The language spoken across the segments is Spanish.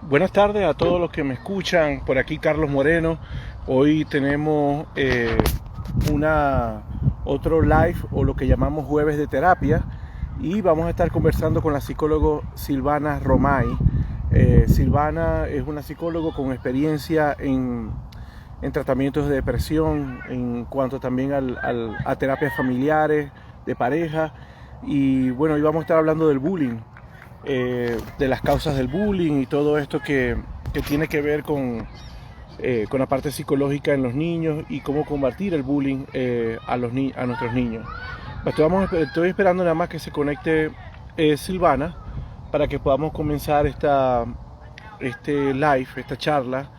Buenas tardes a todos los que me escuchan. Por aquí Carlos Moreno. Hoy tenemos una otro live o lo que llamamos jueves de terapia y vamos a estar conversando con la psicóloga Silvana Romay. Silvana es una psicóloga con experiencia en tratamientos de depresión, en cuanto también a terapias familiares, de pareja. Y bueno, hoy vamos a estar hablando del bullying, de las causas del bullying y todo esto que tiene que ver con la parte psicológica en los niños y cómo combatir el bullying a nuestros niños. Estoy esperando nada más que se conecte Silvana para que podamos comenzar este live, esta charla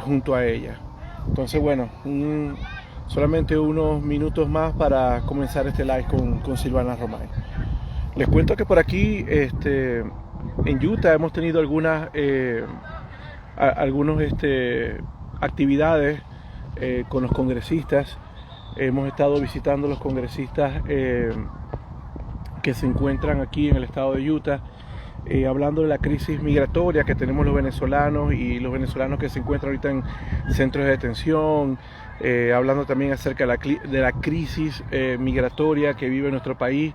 junto a ella. Entonces, bueno, solamente unos minutos más para comenzar este live con Silvana Romay. Les cuento que por aquí en Utah hemos tenido algunos actividades con los congresistas. Hemos estado visitando los congresistas que se encuentran aquí en el estado de Utah, hablando de la crisis migratoria que tenemos los venezolanos y los venezolanos que se encuentran ahorita en centros de detención, hablando también acerca de la crisis migratoria que vive nuestro país.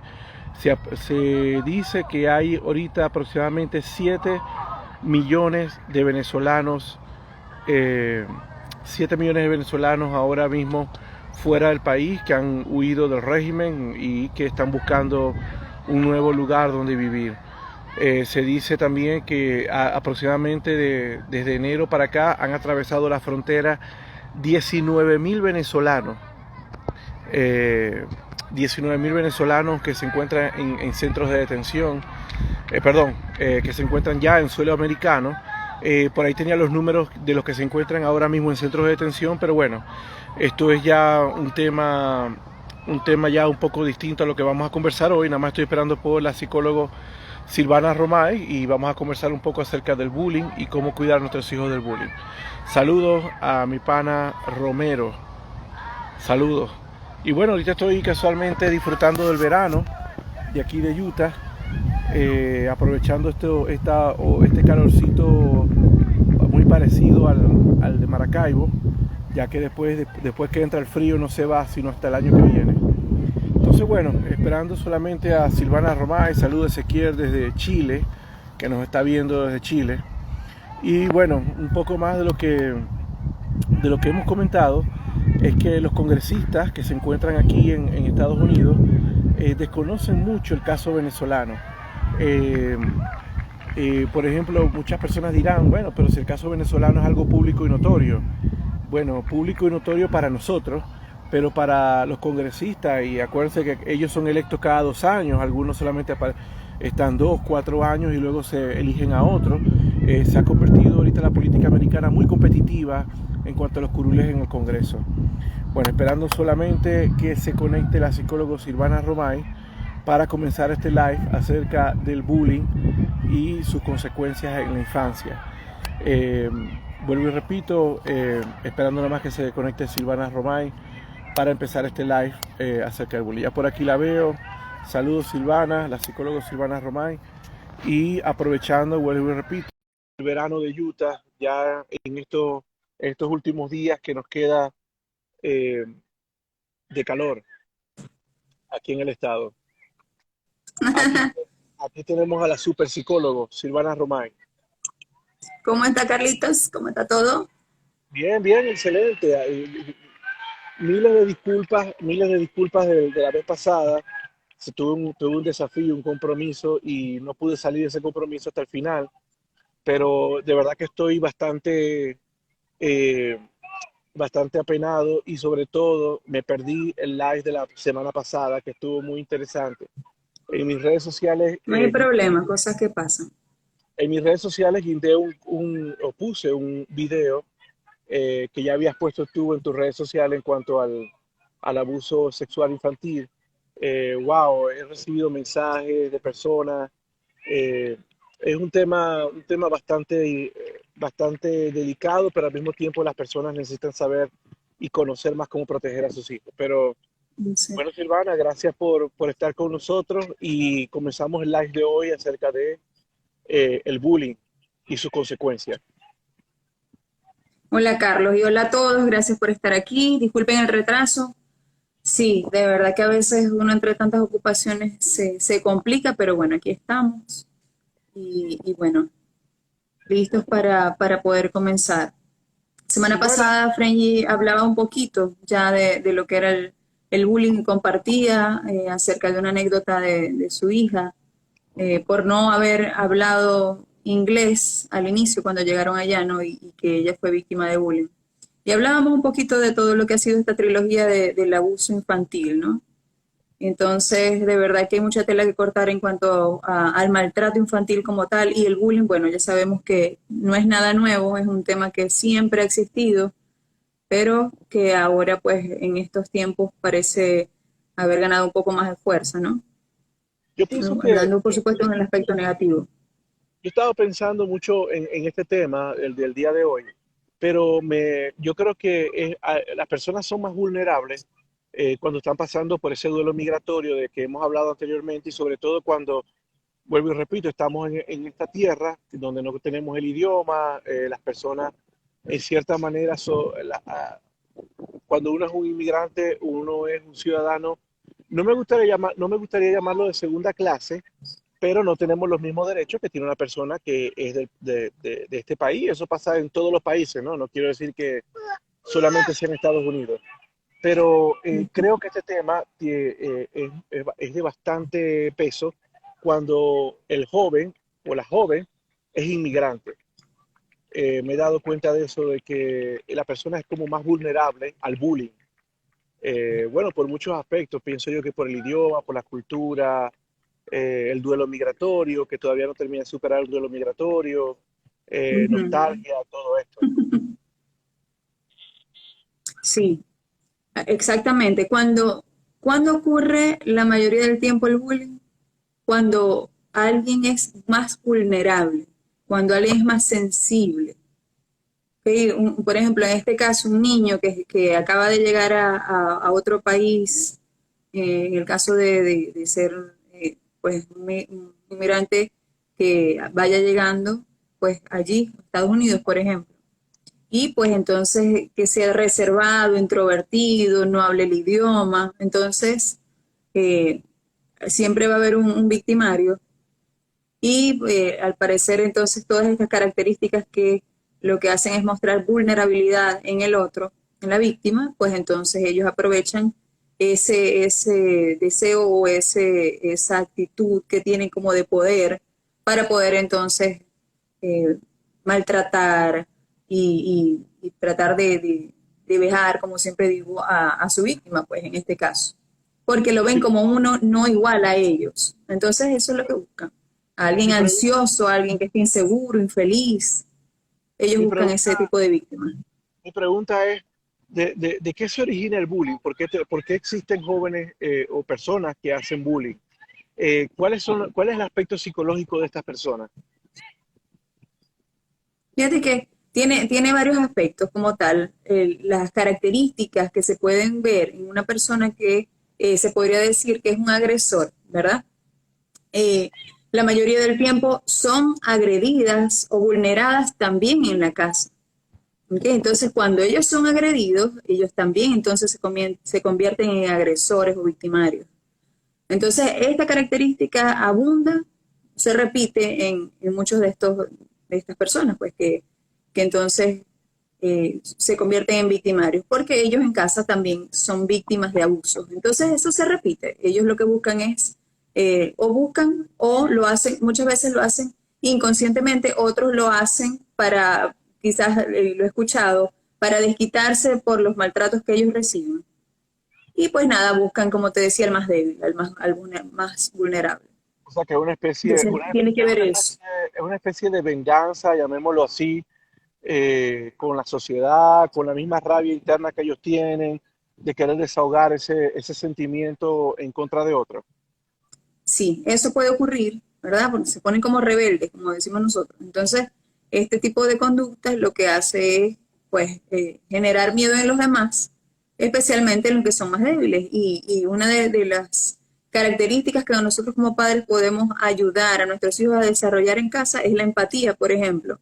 Se dice que hay ahorita aproximadamente 7 millones de venezolanos, 7 millones de venezolanos ahora mismo fuera del país, que han huido del régimen y que están buscando un nuevo lugar donde vivir. Se dice también que aproximadamente desde enero para acá han atravesado la frontera 19.000 venezolanos. 19.000 venezolanos que se encuentran en centros de detención, que se encuentran ya en suelo americano. Por ahí tenía los números de los que se encuentran ahora mismo en centros de detención, pero bueno, esto es ya un tema ya un poco distinto a lo que vamos a conversar hoy. Nada más estoy esperando por la psicóloga Silvana Romay y vamos a conversar un poco acerca del bullying y cómo cuidar a nuestros hijos del bullying. Saludos a mi pana Romero. Saludos. Y bueno, ahorita estoy casualmente disfrutando del verano de aquí de Utah, aprovechando este calorcito muy parecido al de Maracaibo, ya que después que entra el frío no se va sino hasta el año que viene. Entonces bueno, esperando solamente a Silvana Romay. Saludos a Ezequiel desde Chile, que nos está viendo desde Chile. Y bueno, un poco más de lo que hemos comentado es que los congresistas que se encuentran aquí en Estados Unidos desconocen mucho el caso venezolano. Por ejemplo, muchas personas dirán, bueno, pero si el caso venezolano es algo público y notorio. Bueno, público y notorio para nosotros, pero para los congresistas, y acuérdense que ellos son electos cada 2 años, algunos solamente están 2, 4 años y luego se eligen a otros. Se ha convertido ahorita la política americana muy competitiva en cuanto a los curules en el Congreso. Bueno, esperando solamente que se conecte la psicóloga Silvana Romay para comenzar este live acerca del bullying y sus consecuencias en la infancia. Vuelvo y repito, esperando nada más que se conecte Silvana Romay para empezar este live acerca del bullying. Ya por aquí la veo. Saludos Silvana, la psicóloga Silvana Romay. Y aprovechando, vuelvo y repito, el verano de Utah, ya en estos últimos días que nos queda eh, de calor aquí en el estado. Aquí, aquí tenemos a la super psicóloga Silvana Romay. ¿Cómo está Carlitos? ¿Cómo está todo? Bien, bien, excelente. Miles de disculpas de la vez pasada. Tuve un desafío, un compromiso y no pude salir de ese compromiso hasta el final. Pero de verdad que estoy eh, bastante apenado y sobre todo me perdí el live de la semana pasada que estuvo muy interesante. En mis redes sociales, No hay problema, cosas que pasan. en mis redes sociales guindé o puse un video que ya habías puesto tú en tus redes sociales en cuanto al abuso sexual infantil. Wow, he recibido mensajes de personas. eh, es un tema bastante delicado, pero al mismo tiempo las personas necesitan saber y conocer más cómo proteger a sus hijos. Pero Sí. bueno, Silvana, gracias por estar con nosotros y comenzamos el live de hoy acerca de el bullying y sus consecuencias. Hola Carlos y hola a todos, gracias por estar aquí. Disculpen el retraso. Sí, de verdad que a veces uno entre tantas ocupaciones se complica, pero bueno, aquí estamos y bueno, listos para poder comenzar. Semana Sí, bueno, pasada Frenny hablaba un poquito ya de lo que era el bullying y compartía acerca de una anécdota de su hija por no haber hablado inglés al inicio cuando llegaron allá, ¿no? Y que ella fue víctima de bullying. Y hablábamos un poquito de todo lo que ha sido esta trilogía del abuso infantil, ¿no? Entonces, de verdad que hay mucha tela que cortar en cuanto al maltrato infantil como tal y el bullying. Bueno, ya sabemos que no es nada nuevo, es un tema que siempre ha existido, pero que ahora, pues, en estos tiempos parece haber ganado un poco más de fuerza, ¿no? yo pienso Andando, por supuesto, en el aspecto negativo. yo estaba pensando mucho en este tema, el del día de hoy, pero yo creo que las personas son más vulnerables cuando están pasando por ese duelo migratorio de que hemos hablado anteriormente y sobre todo cuando, vuelvo y repito, estamos en esta tierra donde no tenemos el idioma, las personas en cierta manera cuando uno es un inmigrante, uno es un ciudadano, no me gustaría llamarlo de segunda clase, pero no tenemos los mismos derechos que tiene una persona que es de este país. Eso pasa en todos los países, ¿no? No quiero decir que solamente sea en Estados Unidos. Pero creo que este tema es de bastante peso cuando el joven o la joven es inmigrante. Me he dado cuenta de eso, de que la persona es como más vulnerable al bullying. Bueno, por muchos aspectos, pienso yo que por el idioma, por la cultura, el duelo migratorio, que todavía no termina de superar el duelo migratorio, Ujú. nostalgia, todo esto. Sí, exactamente. Cuando ocurre la mayoría del tiempo el bullying, cuando alguien es más vulnerable, cuando alguien es más sensible. ¿Ok? Por ejemplo, en este caso, un niño que acaba de llegar a otro país, en el caso de ser pues un inmigrante que vaya llegando pues allí, a Estados Unidos, por ejemplo. Y pues entonces que sea reservado, introvertido, no hable el idioma. Entonces, eh, siempre va a haber un victimario. Y al parecer entonces todas estas características que lo que hacen es mostrar vulnerabilidad en el otro, en la víctima, pues entonces ellos aprovechan ese deseo o esa actitud que tienen como de poder para poder entonces eh, maltratar y tratar de vejar, como siempre digo, a su víctima, pues en este caso. Porque lo ven Sí, como uno no igual a ellos. Entonces eso es lo que buscan. A alguien mi, pre- ansioso, a alguien que esté inseguro, infeliz. Ellos mi buscan ese pregunta, tipo de víctimas. mi pregunta es, ¿de qué se origina el bullying? ¿Por qué existen jóvenes o personas que hacen bullying? ¿Cuál es el aspecto psicológico de estas personas? Fíjate que tiene varios aspectos como tal. Las características que se pueden ver en una persona que se podría decir que es un agresor, ¿verdad? eh, la mayoría del tiempo son agredidas o vulneradas también en la casa. ¿Okay? Entonces, cuando ellos son agredidos, ellos también entonces se convierten en agresores o victimarios. Entonces, esta característica abunda, se repite en muchos de estas personas, pues que entonces se convierten en victimarios, porque ellos en casa también son víctimas de abusos. Entonces eso se repite. Ellos lo que buscan es, o buscan o lo hacen, muchas veces lo hacen inconscientemente, otros lo hacen para, quizás lo he escuchado, para desquitarse por los maltratos que ellos reciben. Y pues nada, buscan, como te decía, el más débil, más vulnerable. O sea, que es una especie, Entonces tiene que ver eso. es una especie de venganza, llamémoslo así, con la sociedad, con la misma rabia interna que ellos tienen, de querer desahogar ese sentimiento en contra de otros. Sí, eso puede ocurrir, ¿verdad? Porque se ponen como rebeldes, como decimos nosotros. Entonces, este tipo de conductas lo que hace es, pues, generar miedo en los demás, especialmente en los que son más débiles. Y una de las características que nosotros como padres podemos ayudar a nuestros hijos a desarrollar en casa es la empatía, por ejemplo,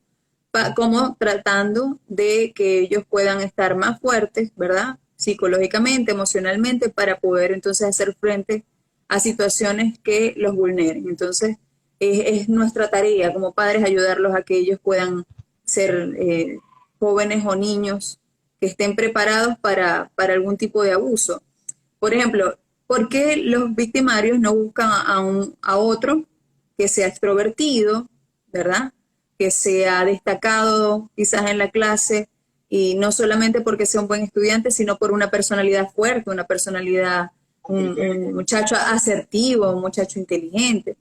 como tratando de que ellos puedan estar más fuertes, ¿verdad? Psicológicamente, emocionalmente, para poder entonces hacer frente a situaciones que los vulneren. Entonces, es nuestra tarea como padres ayudarlos a que ellos puedan ser jóvenes o niños que estén preparados para algún tipo de abuso. Por ejemplo, ¿por qué los victimarios no buscan a otro que sea extrovertido, ¿verdad? Que sea destacado quizás en la clase, y no solamente porque sea un buen estudiante, sino por una personalidad fuerte, una personalidad, un muchacho asertivo, un muchacho inteligente?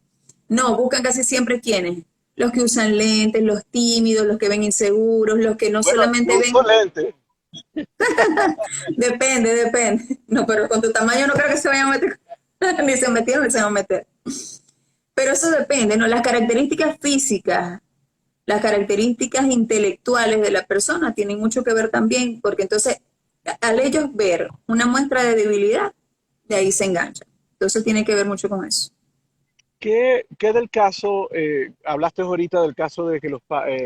No, buscan casi siempre ¿quiénes? Los que usan lentes, los tímidos, los que ven inseguros, los que no Bueno, solamente yo uso ven. lente. Depende, depende. No, pero con tu tamaño no creo que se vayan a meter. Ni se metieron ni se van a meter. Pero eso depende, ¿no? Las características físicas, las características intelectuales de la persona tienen mucho que ver también, porque entonces al ellos ver una muestra de debilidad, de ahí se enganchan. Entonces tiene que ver mucho con eso. ¿Qué del caso, hablaste ahorita del caso de que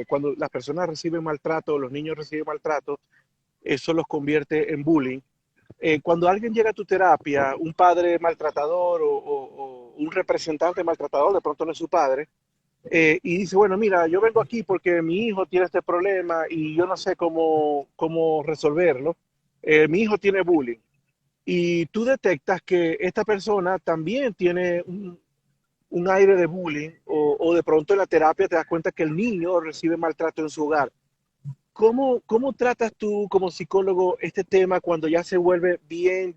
cuando las personas reciben maltrato, los niños reciben maltrato, eso los convierte en bullying? Cuando alguien llega a tu terapia, un padre maltratador o un representante maltratador, de pronto no es su padre, y dice, bueno, mira, yo vengo aquí porque mi hijo tiene este problema y yo no sé cómo resolverlo. Mi hijo tiene bullying. Y tú detectas que esta persona también tiene un aire de bullying o de pronto en la terapia te das cuenta que el niño recibe maltrato en su hogar. ¿Cómo tratas tú como psicólogo este tema cuando ya se vuelve bien,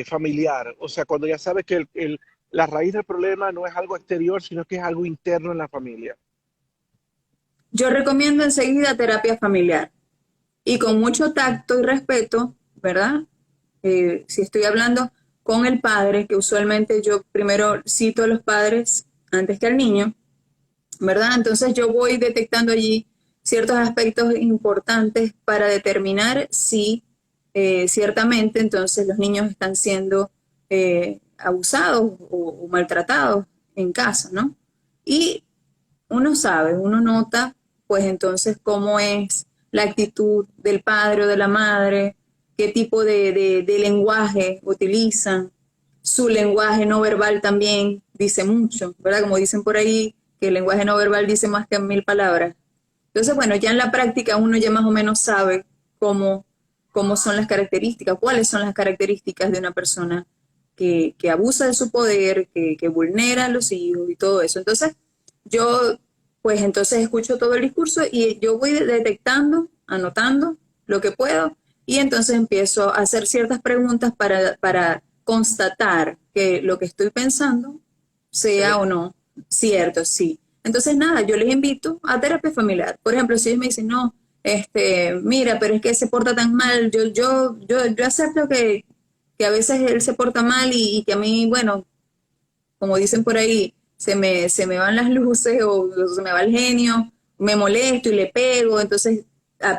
familiar? O sea, cuando ya sabes que la raíz del problema no es algo exterior, sino que es algo interno en la familia. Yo recomiendo enseguida terapia familiar y con mucho tacto y respeto, ¿verdad? Si estoy hablando con el padre, que usualmente yo primero cito a los padres antes que al niño, ¿verdad? Entonces yo voy detectando allí ciertos aspectos importantes para determinar si ciertamente entonces los niños están siendo abusados o maltratados en casa, ¿no? Y uno sabe, uno nota, pues entonces cómo es la actitud del padre o de la madre, qué tipo de lenguaje utilizan, su lenguaje no verbal también dice mucho, ¿verdad? Como dicen por ahí, que el lenguaje no verbal dice más que 1000 palabras. Entonces, bueno, ya en la práctica uno ya más o menos sabe cómo son las características, cuáles son las características de una persona que abusa de su poder, que vulnera a los hijos y todo eso. Entonces, yo, pues entonces escucho todo el discurso y yo voy detectando, anotando lo que puedo y entonces empiezo a hacer ciertas preguntas para constatar que lo que estoy pensando sea o no cierto, sí. Entonces, nada, yo les invito a terapia familiar. Por ejemplo, si ellos me dicen, no, mira, pero es que se porta tan mal, yo acepto que a veces él se porta mal y que a mí, bueno, como dicen por ahí, se me van las luces o se me va el genio, me molesto y le pego, entonces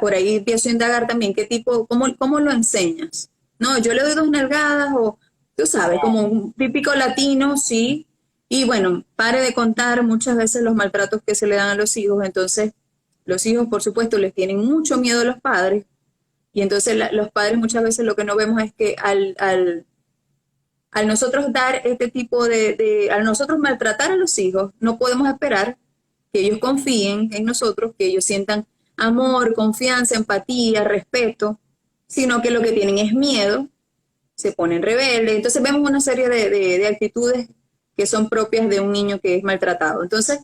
por ahí empiezo a indagar también qué tipo, cómo lo enseñas. No, yo le doy 2 nalgadas o, tú sabes, como un típico latino, sí, y bueno, pare de contar muchas veces los maltratos que se le dan a los hijos, entonces los hijos por supuesto les tienen mucho miedo a los padres y entonces los padres muchas veces lo que no vemos es que al nosotros dar este tipo al nosotros maltratar a los hijos, no podemos esperar que ellos confíen en nosotros, que ellos sientan amor, confianza, empatía, respeto, sino que lo que tienen es miedo, se ponen rebeldes. Entonces vemos una serie de actitudes que son propias de un niño que es maltratado. Entonces,